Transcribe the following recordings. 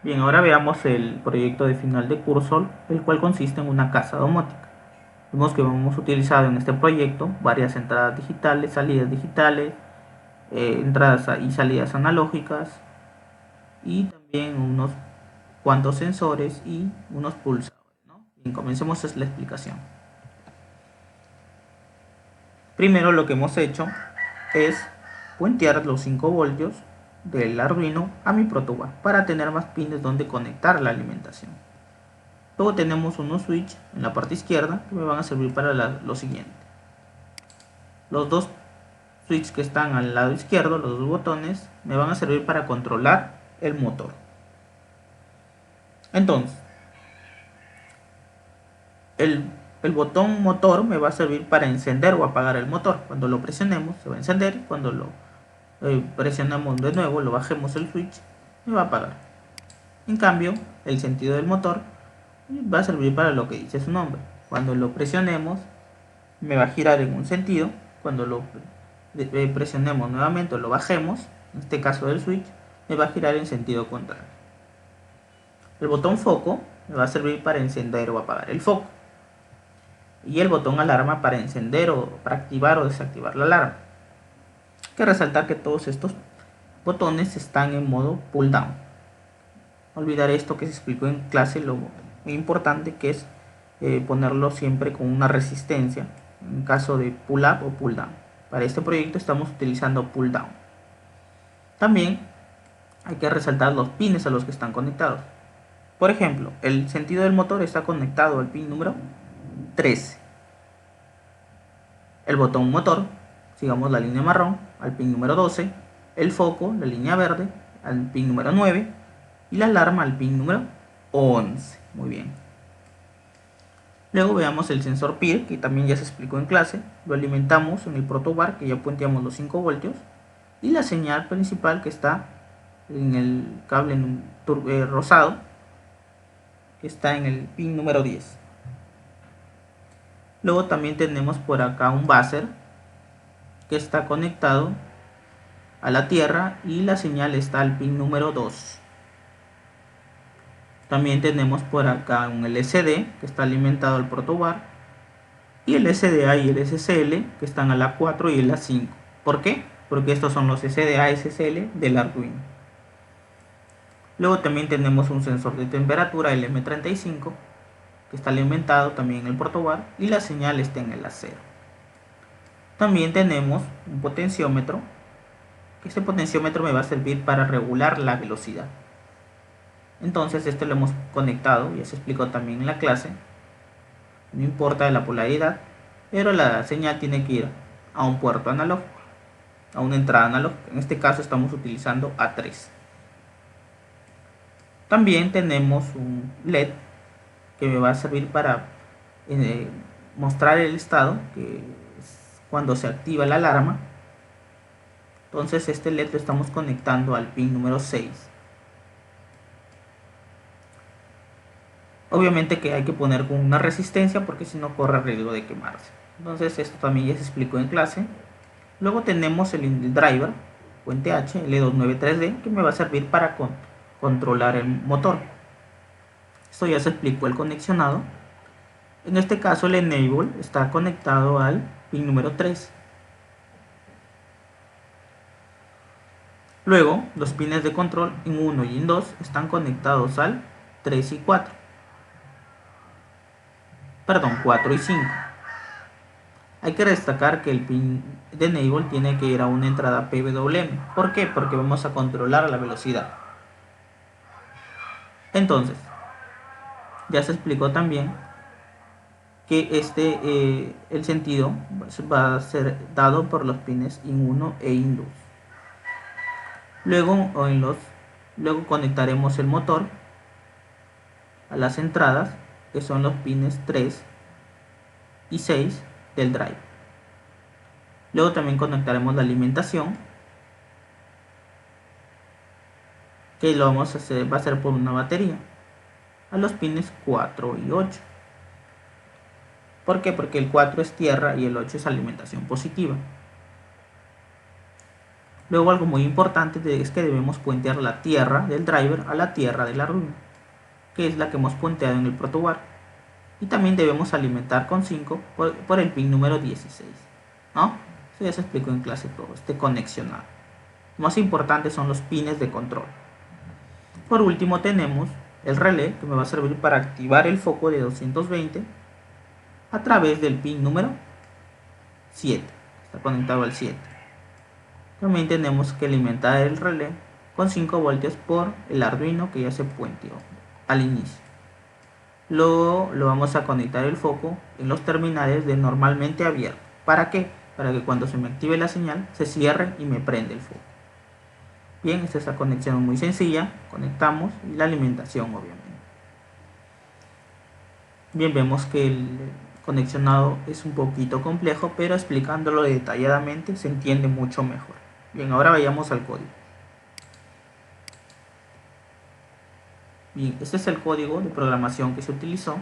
Bien, ahora veamos el proyecto de final de curso, el cual consiste en una casa domótica. Vemos que hemos utilizado en este proyecto varias entradas digitales, salidas digitales, entradas y salidas analógicas y también unos cuantos sensores y unos pulsadores, ¿no? Bien, comencemos la explicación. Primero lo que hemos hecho es puentear los 5 voltios del Arduino a mi protoboard para tener más pines donde conectar la alimentación. Luego tenemos unos switch en la parte izquierda que me van a servir para lo siguiente. Los dos switches que están al lado izquierdo, los dos botones, me van a servir para controlar el motor. Entonces, el botón motor me va a servir para encender o apagar el motor. Cuando lo presionemos se va a encender y cuando lo presionamos de nuevo, lo bajemos el switch, me va a apagar. En cambio, el sentido del motor va a servir para lo que dice su nombre. Cuando lo presionemos me va a girar en un sentido, cuando lo presionemos nuevamente o lo bajemos, en este caso del switch, me va a girar en sentido contrario. El botón foco me va a servir para encender o apagar el foco, y el botón alarma para encender o para activar o desactivar la alarma. Hay que resaltar que todos estos botones están en modo pull down. No olvidar esto que se explicó en clase, lo muy importante que es ponerlo siempre con una resistencia en caso de pull up o pull down. Para este proyecto estamos utilizando pull down. También hay que resaltar los pines a los que están conectados. Por ejemplo, el sentido del motor está conectado al pin número 13. El botón motor, sigamos la línea marrón, al pin número 12. El foco, la línea verde, al pin número 9. Y la alarma al pin número 11. Muy bien. Luego veamos el sensor PIR, que también ya se explicó en clase. Lo alimentamos en el protoboard, que ya puenteamos los 5 voltios. Y la señal principal que está en el cable rosado, que está en el pin número 10. Luego también tenemos por acá un buzzer que está conectado a la tierra y la señal está al pin número 2. También tenemos por acá un LCD que está alimentado al protoboard y el SDA y el SSL que están a la 4 y a la 5. ¿Por qué? Porque estos son los SDA y SSL del Arduino. Luego también tenemos un sensor de temperatura, el M35, que está alimentado también en el protoboard y la señal está en el A0. También tenemos un potenciómetro, que este potenciómetro me va a servir para regular la velocidad. Entonces este lo hemos conectado, ya se explicó también en la clase, no importa la polaridad, pero la señal tiene que ir a un puerto analógico, a una entrada analógica. En este caso estamos utilizando A3. También tenemos un LED que me va a servir para mostrar el estado, que es cuando se activa la alarma. Entonces este LED lo estamos conectando al pin número 6. Obviamente que hay que poner con una resistencia porque si no corre riesgo de quemarse. Entonces esto también ya se explicó en clase. Luego tenemos el driver puente H L293D que me va a servir para controlar el motor. Esto ya se explicó el conexionado. En este caso el enable está conectado al pin número 3. Luego los pines de control en 1 y en 2 están conectados al 3 y 4. Perdón, 4 y 5. Hay que destacar que el pin de enable tiene que ir a una entrada PWM. ¿Por qué? Porque vamos a controlar la velocidad. Entonces, ya se explicó también que el sentido va a ser dado por los pines IN1 e IN2. Luego conectaremos el motor a las entradas, que son los pines 3 y 6 del drive. Luego también conectaremos la alimentación, que lo vamos a hacer, va a ser por una batería, a los pines 4 y 8. ¿Por qué? Porque el 4 es tierra y el 8 es alimentación positiva. Luego algo muy importante es que debemos puentear la tierra del driver a la tierra del Arduino, que es la que hemos puenteado en el protobar. Y también debemos alimentar con 5 por el pin número 16, ¿no? Eso ya se explicó en clase todo, este conexionado. Lo más importante son los pines de control. Por último tenemos el relé, que me va a servir para activar el foco de 220 a través del pin número 7. Está conectado al 7. También tenemos que alimentar el relé con 5 voltios por el Arduino que ya se puenteó al inicio. Luego lo vamos a conectar el foco en los terminales de normalmente abierto. ¿Para qué? Para que cuando se me active la señal se cierre y me prende el foco. Bien, esta es la conexión muy sencilla. Conectamos y la alimentación obviamente. Bien, vemos que el conexionado es un poquito complejo, pero explicándolo detalladamente se entiende mucho mejor. Bien, ahora vayamos al código. Bien, este es el código de programación que se utilizó.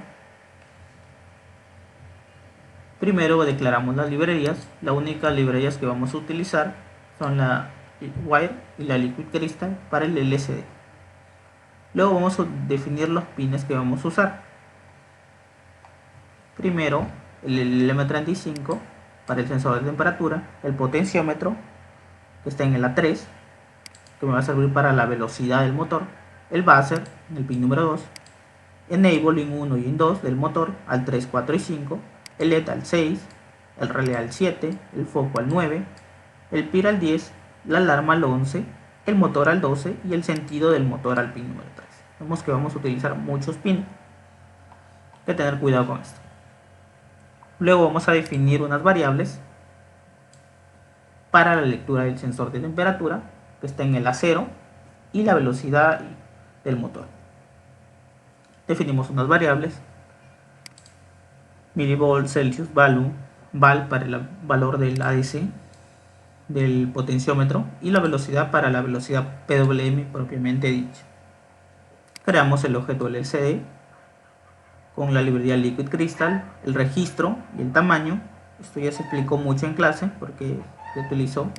Primero declaramos las librerías. Las únicas librerías que vamos a utilizar son la Wire y la Liquid Crystal para el LCD. Luego vamos a definir los pines que vamos a usar. Primero el LM35 para el sensor de temperatura, el potenciómetro que está en el A3, que me va a servir para la velocidad del motor, el buzzer en el pin número 2, enable en 1 y en 2 del motor al 3, 4 y 5, el LED al 6, el relé al 7, el foco al 9, el PIR al 10, la alarma al 11, el motor al 12 y el sentido del motor al pin número 3. Vemos que vamos a utilizar muchos pins. Hay que tener cuidado con esto. Luego vamos a definir unas variables para la lectura del sensor de temperatura, que está en el A0, y la velocidad del motor. Definimos unas variables: millivolt, Celsius, value, val para el valor del ADC, del potenciómetro, y la velocidad para la velocidad PWM propiamente dicha. Creamos el objeto LCD con la librería Liquid Crystal, el registro y el tamaño. Esto ya se explicó mucho en clase porque se utilizó.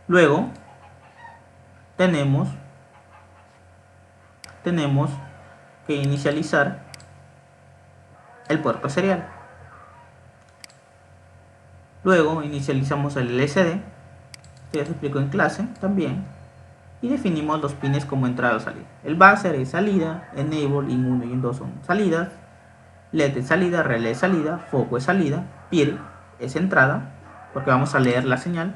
Luego tenemos que inicializar el puerto serial. Luego inicializamos el LCD, esto ya se explicó en clase también, y definimos los pines como entrada o salida. El buzzer es salida, enable en 1 y en 2 son salidas, LED es salida, relé es salida, foco es salida, PIR es entrada, porque vamos a leer la señal,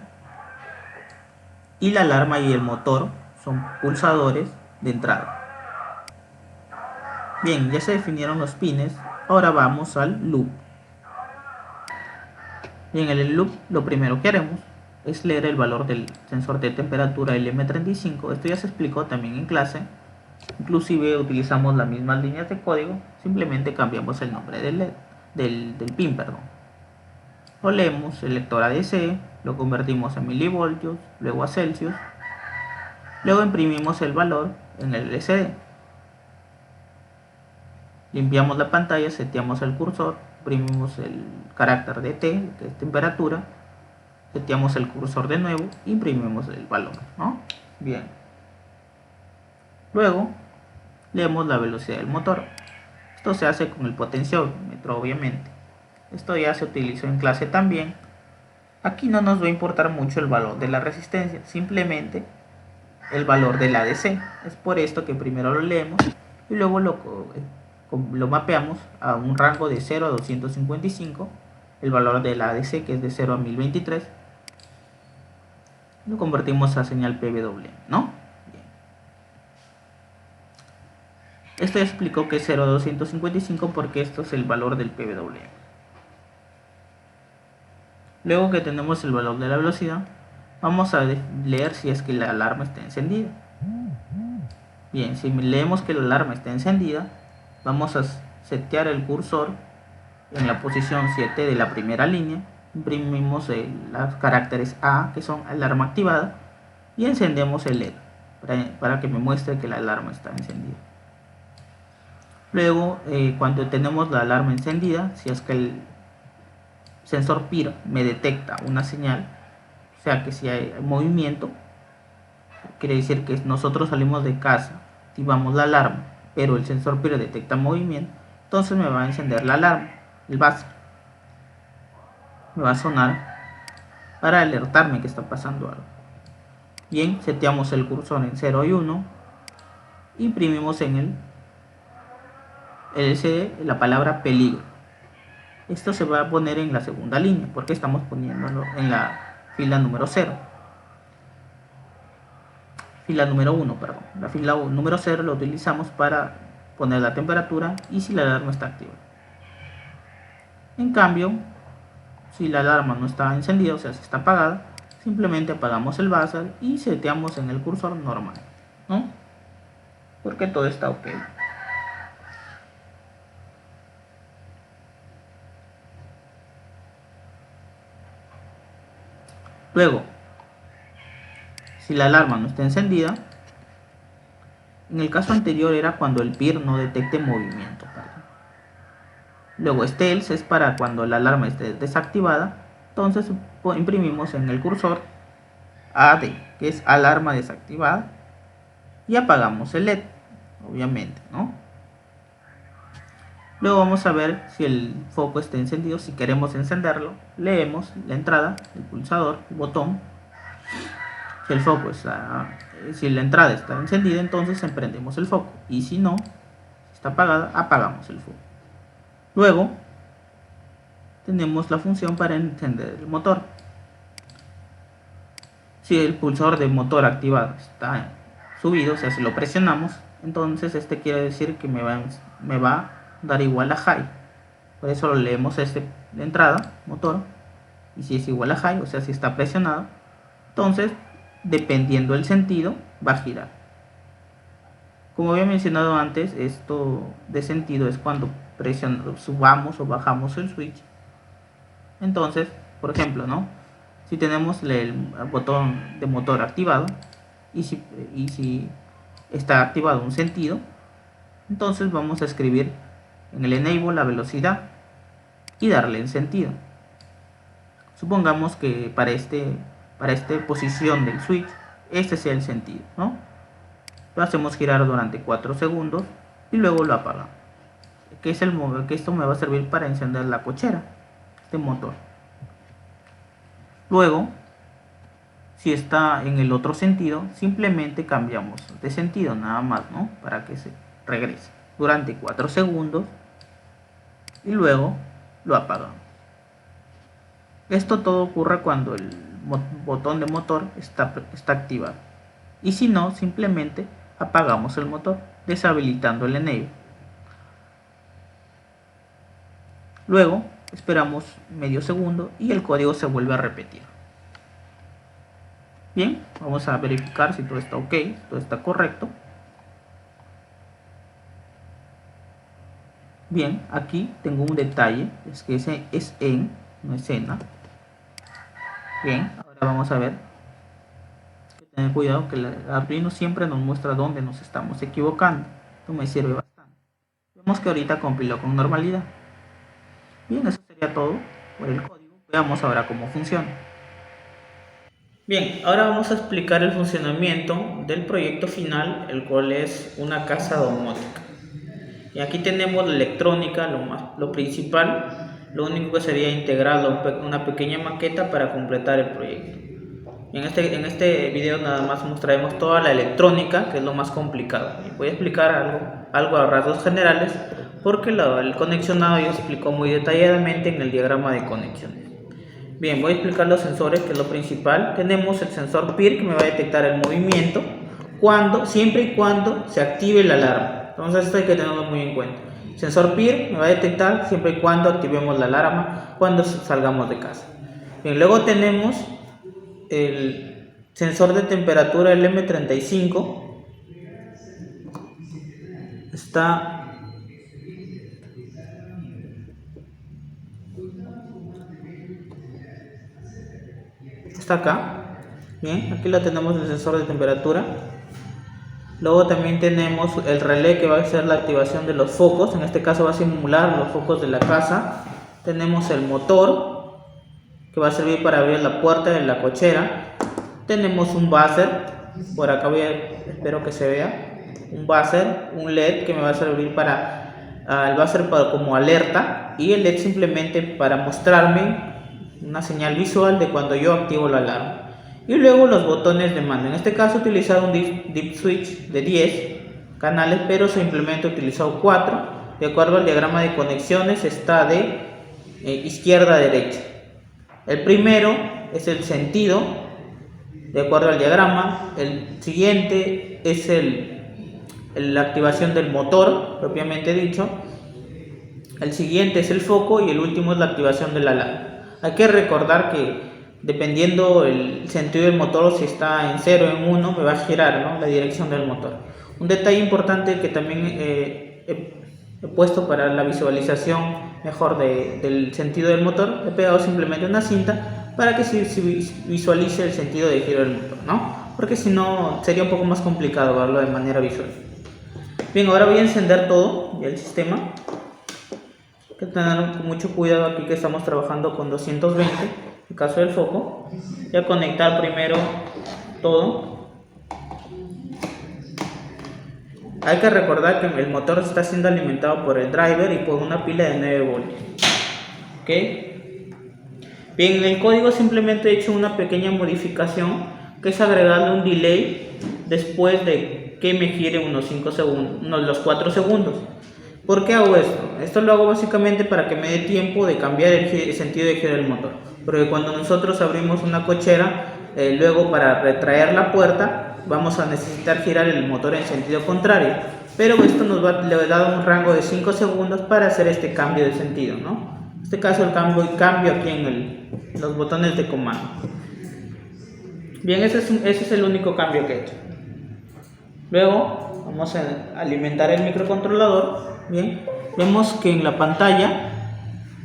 y la alarma y el motor son pulsadores de entrada. Bien, ya se definieron los pines, ahora vamos al loop. Y en el loop lo primero que haremos es leer el valor del sensor de temperatura LM35. Esto ya se explicó también en clase. Inclusive utilizamos las mismas líneas de código, simplemente cambiamos el nombre del LED, del pin, perdón. Lo leemos, el lector ADC, lo convertimos a milivoltios, luego a Celsius. Luego imprimimos el valor en el LCD. Limpiamos la pantalla, seteamos el cursor, imprimimos el carácter de T, que es temperatura, seteamos el cursor de nuevo, imprimimos el valor, ¿no? Bien. Luego leemos la velocidad del motor. Esto se hace con el potenciómetro, obviamente. Esto ya se utilizó en clase también. Aquí no nos va a importar mucho el valor de la resistencia, simplemente el valor del ADC. Es por esto que primero lo leemos y luego lo mapeamos a un rango de 0 a 255, el valor del ADC que es de 0 a 1023, lo convertimos a señal PWM, ¿no? Bien. Esto ya explicó que es 0 a 255 porque esto es el valor del PWM. Luego que tenemos el valor de la velocidad, vamos a leer si es que la alarma está encendida. Bien, si leemos que la alarma está encendida, vamos a setear el cursor en la posición 7 de la primera línea, imprimimos los caracteres A, que son alarma activada, y encendemos el LED para que me muestre que la alarma está encendida. Luego, cuando tenemos la alarma encendida, si es que el sensor PIR me detecta una señal sea que si hay movimiento, quiere decir que nosotros salimos de casa, activamos la alarma, pero el sensor PIR detecta movimiento, entonces me va a encender la alarma, el buzzer. Me va a sonar para alertarme que está pasando algo. Bien, seteamos el cursor en 0 y 1, imprimimos en el LCD la palabra peligro. Esto se va a poner en la segunda línea porque estamos poniéndolo en la fila número 0. Fila número 1, perdón. La fila número 0 lo utilizamos para poner la temperatura y si la alarma está activa. En cambio, si la alarma no está encendida, o sea, si está apagada, simplemente apagamos el buzzer y seteamos en el cursor normal, ¿no? Porque todo está ok. Luego, si la alarma no está encendida, en el caso anterior era cuando el PIR no detecte movimiento. Luego este else es para cuando la alarma esté desactivada, entonces imprimimos en el cursor AD, que es alarma desactivada, y apagamos el LED, obviamente, ¿no? Luego vamos a ver si el foco está encendido. Si queremos encenderlo, leemos la entrada, el pulsador, el botón. Si el foco si la entrada está encendida, entonces emprendemos el foco, y si no, está apagada, apagamos el foco. Luego tenemos la función para encender el motor. Si el pulsador de motor activado está subido, o sea, si lo presionamos, entonces este quiere decir que me va a dar igual a high. Por eso lo leemos de entrada, motor, y si es igual a high, o sea, si está presionado, entonces dependiendo del sentido va a girar. Como había mencionado antes, esto de sentido es cuando subamos o bajamos el switch. Entonces, por ejemplo, ¿no? Si tenemos el botón de motor activado y si está activado un sentido, entonces vamos a escribir en el enable la velocidad y darle el sentido. Supongamos que para esta posición del switch, este sea el sentido, ¿no? Lo hacemos girar durante 4 segundos y luego lo apagamos. Que esto me va a servir para encender la cochera de motor. Luego, si está en el otro sentido, simplemente cambiamos de sentido nada más, ¿no? Para que se regrese durante 4 segundos y luego lo apagamos. Esto todo ocurre cuando el botón de motor está activado, y si no, simplemente apagamos el motor deshabilitando el enable. Luego esperamos medio segundo y el código se vuelve a repetir. Bien, vamos a verificar si todo está ok, todo está correcto. Bien, aquí tengo un detalle, es que ese es en, no es en. Bien, ahora vamos a ver. Hay que tener cuidado que el Arduino siempre nos muestra dónde nos estamos equivocando. Esto me sirve bastante. Vemos que ahorita compiló con normalidad. Bien, eso sería todo por el código. Veamos ahora cómo funciona. Bien, ahora vamos a explicar el funcionamiento del proyecto final, el cual es una casa domótica. Y aquí tenemos la electrónica, lo principal. Lo único que sería integrar una pequeña maqueta para completar el proyecto. En este video nada más mostraremos toda la electrónica, que es lo más complicado. Y voy a explicar algo a rasgos generales, porque el conexionado ya explicó muy detalladamente en el diagrama de conexiones. Bien, voy a explicar los sensores, que es lo principal. Tenemos el sensor PIR, que me va a detectar el movimiento siempre y cuando se active la alarma. Entonces esto hay que tenerlo muy en cuenta. El sensor PIR me va a detectar siempre y cuando activemos la alarma cuando salgamos de casa. Bien, luego tenemos el sensor de temperatura, el M35. Está acá. Bien, aquí lo tenemos, el sensor de temperatura. Luego también tenemos el relé, que va a ser la activación de los focos. En este caso va a simular los focos de la casa. Tenemos el motor, que que va a servir para abrir la puerta de la cochera. Tenemos un buzzer, por acá espero que se vea, un buzzer, un LED que me va a servir para el buzzer como alerta, y el LED simplemente para mostrarme una señal visual de cuando yo activo la alarma. Y luego los botones de mando. En este caso he utilizado un dip switch de 10 canales, pero simplemente he utilizado 4. De acuerdo al diagrama de conexiones, está de izquierda a derecha. El primero es el sentido, de acuerdo al diagrama. El siguiente es la activación del motor, propiamente dicho. El siguiente es el foco y el último es la activación de la alarma. Hay que recordar que dependiendo el sentido del motor, si está en 0 o en 1, me va a girar, ¿no?, la dirección del motor. Un detalle importante que también he puesto para la visualización mejor del sentido del motor, he pegado simplemente una cinta para que se visualice el sentido de giro del motor, ¿no? Porque si no sería un poco más complicado verlo de manera visual. Bien, ahora voy a encender todo el sistema. Hay que tener mucho cuidado aquí que estamos trabajando con 220 en el caso del foco. Voy a conectar primero todo. Hay que recordar que el motor está siendo alimentado por el driver y por una pila de 9 voltios. ¿Ok? Bien, en el código simplemente he hecho una pequeña modificación, que es agregarle un delay después de que me gire unos 5 segundos, los 4 segundos. ¿Por qué hago esto? Esto lo hago básicamente para que me dé tiempo de cambiar el sentido de giro del motor. Porque cuando nosotros abrimos una cochera, luego para retraer la puerta, vamos a necesitar girar el motor en sentido contrario. Pero esto le da un rango de 5 segundos para hacer este cambio de sentido, ¿no? En este caso el cambio aquí en los botones de comando. Bien, ese es el único cambio que he hecho. Luego vamos a alimentar el microcontrolador. Bien, vemos que en la pantalla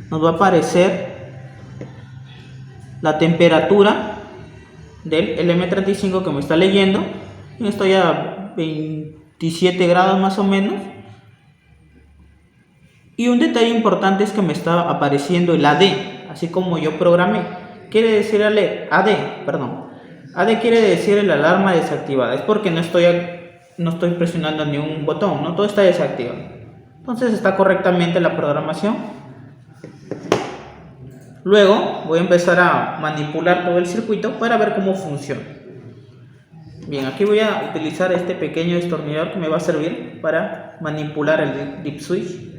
nos va a aparecer la temperatura del LM35 que me está leyendo. Estoy a 27 grados más o menos. Y un detalle importante es que me está apareciendo el AD, así como yo programé. Quiere decir AD quiere decir el alarma desactivada. Es porque no estoy presionando ni un botón, ¿no? Todo está desactivado. Entonces está correctamente la programación. Luego voy a empezar a manipular todo el circuito para ver cómo funciona. Bien, aquí voy a utilizar este pequeño destornillador que me va a servir para manipular el dip switch.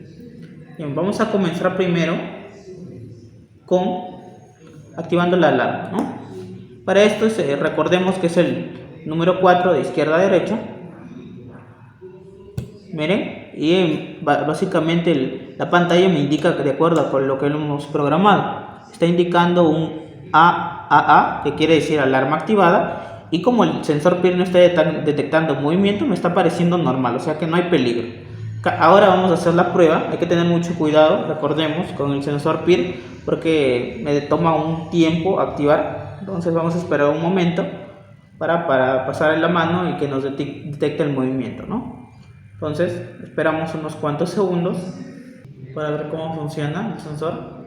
Bien, vamos a comenzar primero con activando la alarma, ¿no? Para esto recordemos que es el número 4 de izquierda a derecha. Miren, y básicamente la pantalla me indica que de acuerdo con lo que hemos programado, está indicando un AAA, que quiere decir alarma activada, y como el sensor PIR no está detectando movimiento, me está apareciendo normal, o sea que no hay peligro. Ahora vamos a hacer la prueba. Hay que tener mucho cuidado, recordemos, con el sensor PIR, porque me toma un tiempo activar. Entonces vamos a esperar un momento para pasarle la mano y que nos detecte el movimiento, ¿no? Entonces esperamos unos cuantos segundos para ver cómo funciona el sensor.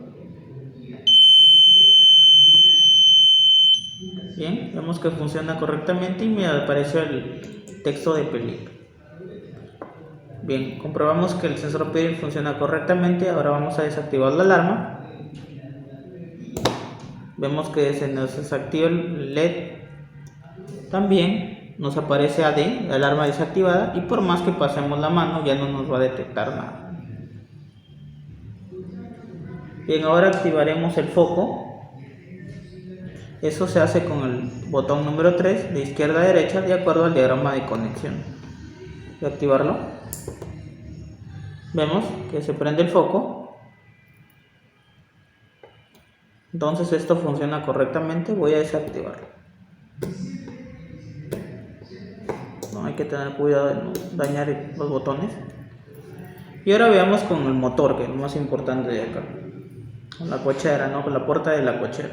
Bien, vemos que funciona correctamente y me apareció el texto de peligro. Bien, comprobamos que el sensor PIR funciona correctamente. Ahora vamos a desactivar la alarma. Vemos que se nos desactiva el LED. También nos aparece AD, la alarma desactivada, y por más que pasemos la mano ya no nos va a detectar nada. Bien, ahora activaremos el foco. Eso se hace con el botón número 3 de izquierda a derecha, de acuerdo al diagrama de conexión. Voy a activarlo. Vemos que se prende el foco. Entonces esto funciona correctamente. Voy a desactivarlo. No hay que tener cuidado de no dañar los botones. Y ahora veamos con el motor, que es lo más importante de acá. Con la cochera, ¿no? Con la puerta de la cochera.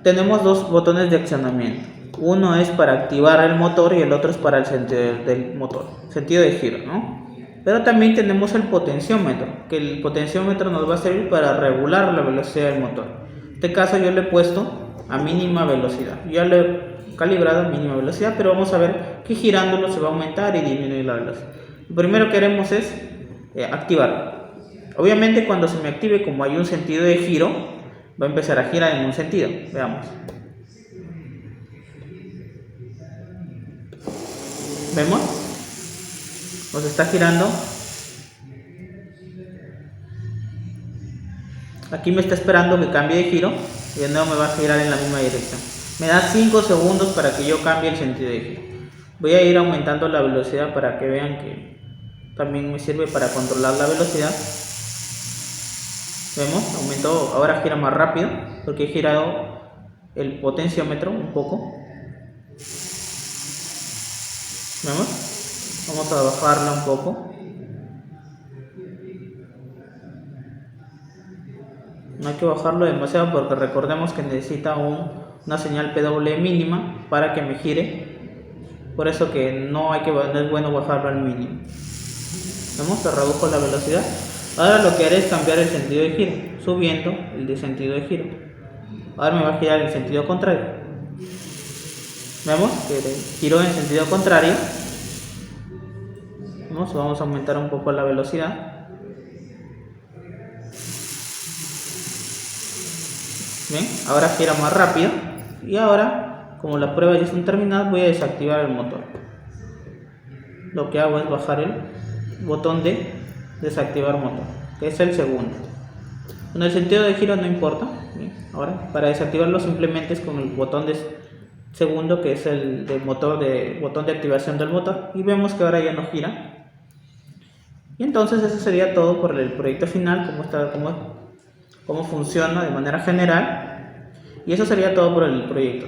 Tenemos dos botones de accionamiento. Uno es para activar el motor y el otro es para el sentido del motor, sentido de giro, ¿no? Pero también tenemos el potenciómetro, que el potenciómetro nos va a servir para regular la velocidad del motor. En este caso yo le he puesto a mínima velocidad, ya lo he calibrado a mínima velocidad, pero vamos a ver que girándolo se va a aumentar y disminuir la velocidad. Lo primero que haremos es activarlo. Obviamente cuando se me active, como hay un sentido de giro, va a empezar a girar en un sentido. Veamos. ¿Vemos? Nos está girando. Aquí me está esperando que cambie de giro y de nuevo me va a girar en la misma dirección. Me da 5 segundos para que yo cambie el sentido de giro. Voy a ir aumentando la velocidad para que vean que también me sirve para controlar la velocidad. Vemos, aumentó, ahora gira más rápido porque he girado el potenciómetro un poco. ¿Vemos? Vamos a bajarla un poco. No hay que bajarlo demasiado porque recordemos que necesita una señal PWM mínima para que me gire. Por eso que no es bueno bajarlo al mínimo. ¿Vemos? Se redujo la velocidad. Ahora lo que haré es cambiar el sentido de giro, subiendo el de sentido de giro. Ahora me va a girar en sentido contrario. ¿Vemos? Que giró en sentido contrario. ¿Vemos? Vamos a aumentar un poco la velocidad. Bien, ahora gira más rápido. Y ahora, como las pruebas ya están terminadas, voy a desactivar el motor. Lo que hago es bajar el botón de desactivar motor, que es el segundo. En el sentido de giro no importa. Bien, ahora para desactivarlo simplemente es con el botón de segundo, que es el de motor, botón de activación del motor, y vemos que ahora ya no gira. Y entonces eso sería todo por el proyecto final, cómo funciona de manera general, y eso sería todo por el proyecto.